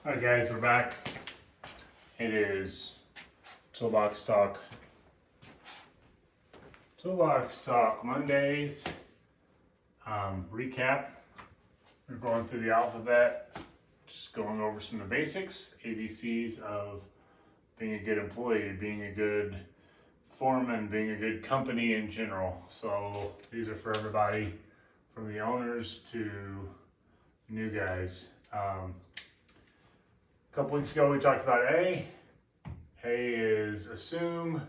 Alright guys, we're back. It is Toolbox Talk. Toolbox Talk Mondays. Recap. We're going through the alphabet, just going over some of the basics, ABCs of being a good employee, being a good foreman, being a good company in general. So these are for everybody, from the owners to new guys. A couple weeks ago we talked about A. A is assume,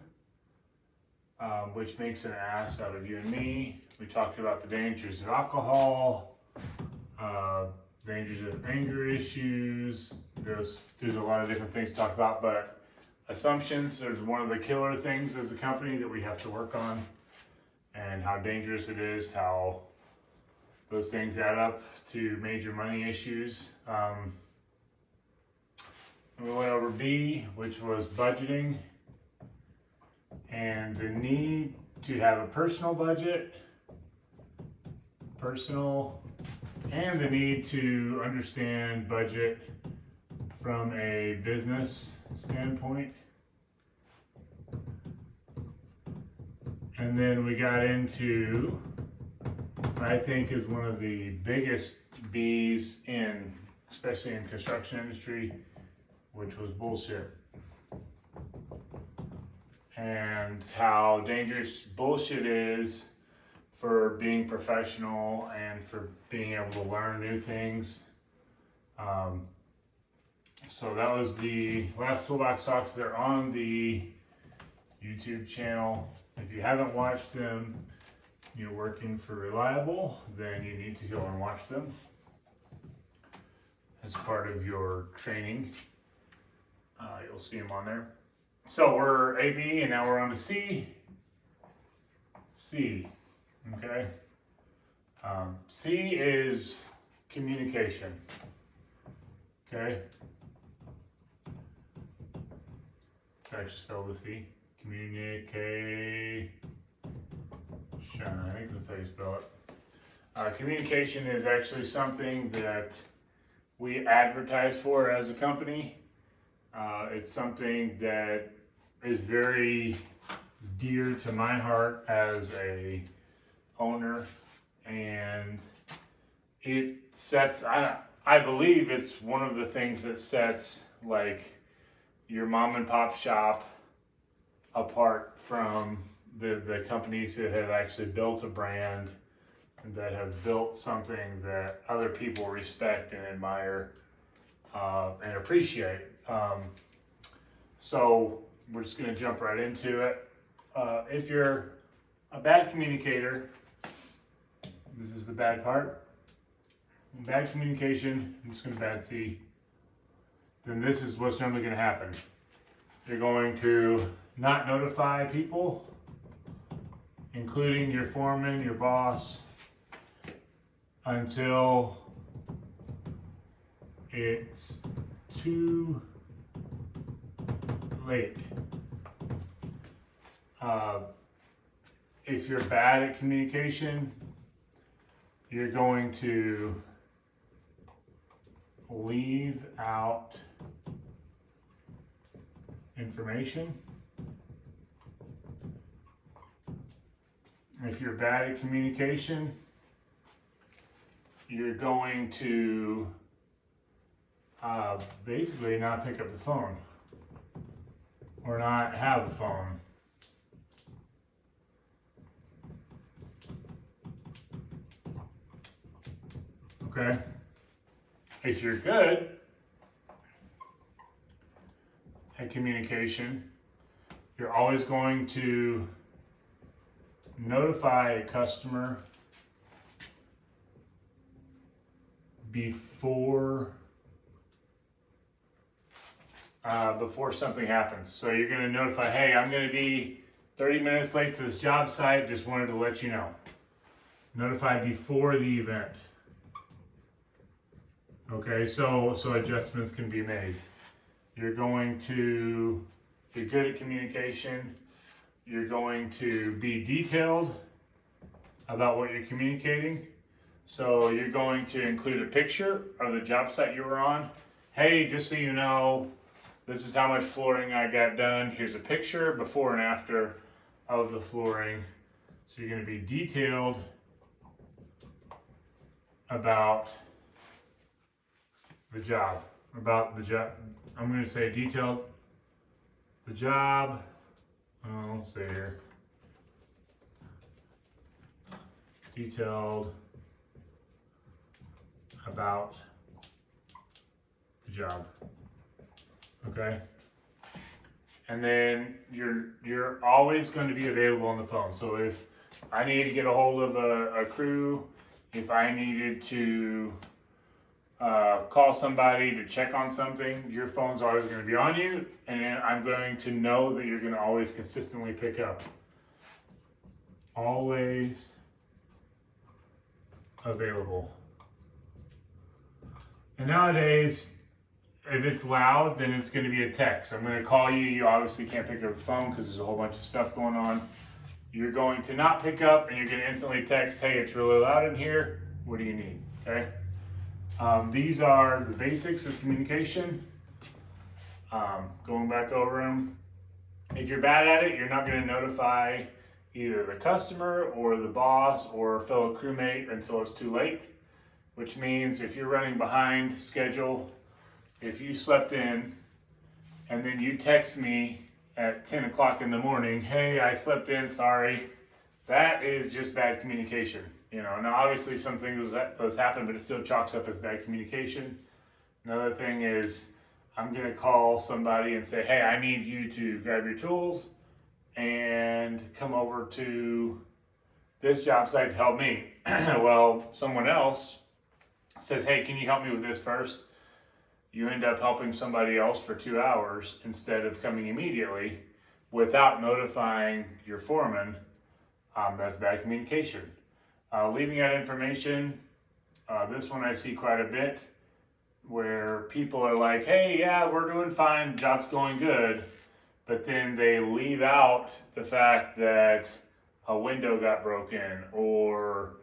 which makes an ass out of you and me. We talked about the dangers of alcohol, dangers of anger issues. There's a lot of different things to talk about, but assumptions, there's one of the killer things as a company that we have to work on, and how dangerous it is, how those things add up to major money issues. We went over B, which was budgeting, and the need to have a personal budget, and the need to understand budget from a business standpoint. And then we got into what I think is one of the biggest B's especially in construction industry, which was bullshit. And how dangerous bullshit is for being professional and for being able to learn new things. So that was the last Toolbox Talks. They're on the YouTube channel. If you haven't watched them, you're working for Reliable, then you need to go and watch them as part of your training. You'll see them on there. So we're AB and now we're on to C. C, okay? C is communication, okay? It's actually spelled with C. Communication, I think that's how you spell it. Communication is actually something that we advertise for as a company. It's something that is very dear to my heart as a owner, and it sets, I believe it's one of the things that sets like your mom and pop shop apart from the companies that have actually built a brand, that have built something that other people respect and admire and appreciate. So we're just going to jump right into it. If you're a bad communicator, this is the bad part. Bad communication, I'm just going to bad C. Then this is what's normally going to happen. You're going to not notify people, including your foreman, your boss, until it's too late. If you're bad at communication, you're going to leave out information. If you're bad at communication, you're going to basically not pick up the phone or not have the phone. Okay? If you're good at communication, you're always going to notify a customer before something happens. So you're going to notify, hey, I'm going to be 30 minutes late to this job site, just wanted to let you know. Notify before the event. Okay, so adjustments can be made. You're going to, if you're good at communication, you're going to be detailed about what you're communicating. So you're going to include a picture of the job site you were on, hey, just so you know, this is how much flooring I got done. Here's a picture before and after of the flooring. So you're going to be detailed about the job. I'm going to say detailed the job. Let's see here. Detailed about the job. Okay. And then you're always going to be available on the phone. So if I need to get a hold of a crew, if I needed to call somebody to check on something, your phone's always going to be on you, and I'm going to know that you're going to always consistently pick up. Always available. And nowadays, if it's loud, then it's going to be a text. I'm going to call you. You obviously can't pick up the phone because there's a whole bunch of stuff going on. You're going to not pick up, and you're going to instantly text, hey, it's really loud in here. What do you need? Okay. These are the basics of communication. Going back over them. If you're bad at it, you're not going to notify either the customer or the boss or a fellow crewmate until it's too late, which means if you're running behind schedule, if you slept in and then you text me at 10 o'clock in the morning, hey, I slept in, sorry, that is just bad communication. Now obviously some things those happen, but it still chalks up as bad communication. Another thing is I'm going to call somebody and say, hey, I need you to grab your tools and come over to this job site to help me. Well, someone else says, hey, can you help me with this first? You end up helping somebody else for 2 hours instead of coming immediately without notifying your foreman. That's bad communication. Leaving out information, this one I see quite a bit, where people are like, hey, yeah, we're doing fine, job's going good, but then they leave out the fact that a window got broken or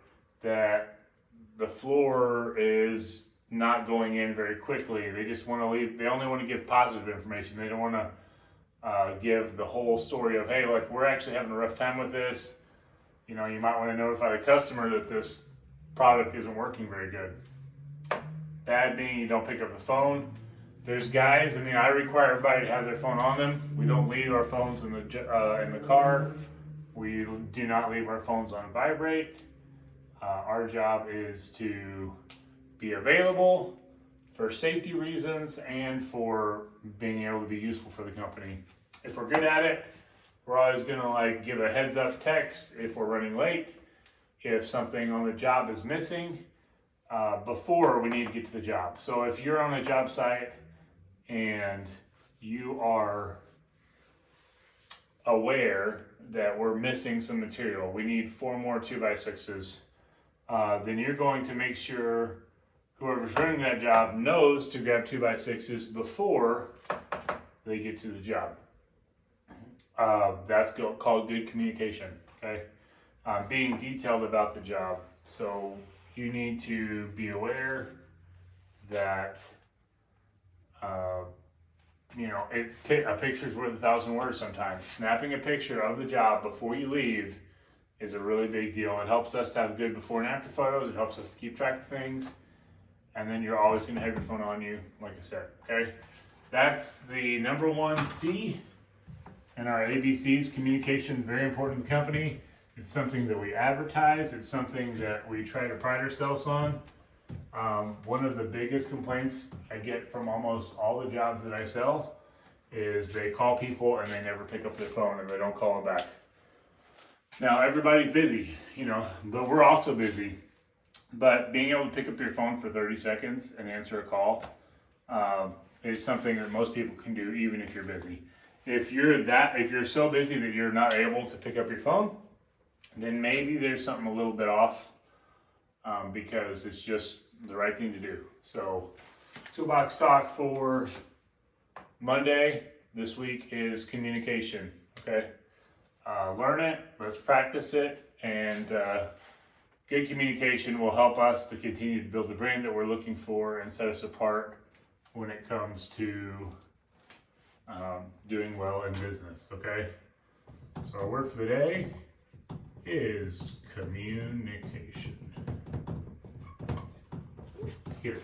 that the floor is not going in very quickly. They just want to leave, they only want to give positive information. They don't want to give the whole story of, hey, like, we're actually having a rough time with this. You might want to notify the customer that this product isn't working very good. Bad being you don't pick up the phone. There's guys, I require everybody to have their phone on them. We don't leave our phones in the car. We do not leave our phones on vibrate. Our job is to be available for safety reasons and for being able to be useful for the company. If we're good at it, we're always going to give a heads up text if we're running late, if something on the job is missing, before we need to get to the job. So if you're on a job site and you are aware that we're missing some material, we need 4 more 2x6s, then you're going to make sure whoever's running that job knows to grab 2x6s before they get to the job. That's called good communication, okay? Being detailed about the job. So you need to be aware that, a picture's worth 1,000 words sometimes. Snapping a picture of the job before you leave is a really big deal. It helps us to have good before and after photos. It helps us to keep track of things. And then you're always going to have your phone on you, like I said, okay? That's the number 1 C in our ABCs. Communication, very important to the company. It's something that we advertise. It's something that we try to pride ourselves on. One of the biggest complaints I get from almost all the jobs that I sell is they call people and they never pick up their phone and they don't call them back. Now, everybody's busy, but we're also busy. But being able to pick up your phone for 30 seconds and answer a call is something that most people can do, even if you're busy. If you're so busy that you're not able to pick up your phone, then maybe there's something a little bit off, because it's just the right thing to do. So, toolbox talk for Monday this week is communication. Okay, learn it. Let's practice it, and good communication will help us to continue to build the brand that we're looking for and set us apart when it comes to doing well in business, okay? So our word for the day is communication. Let's get it.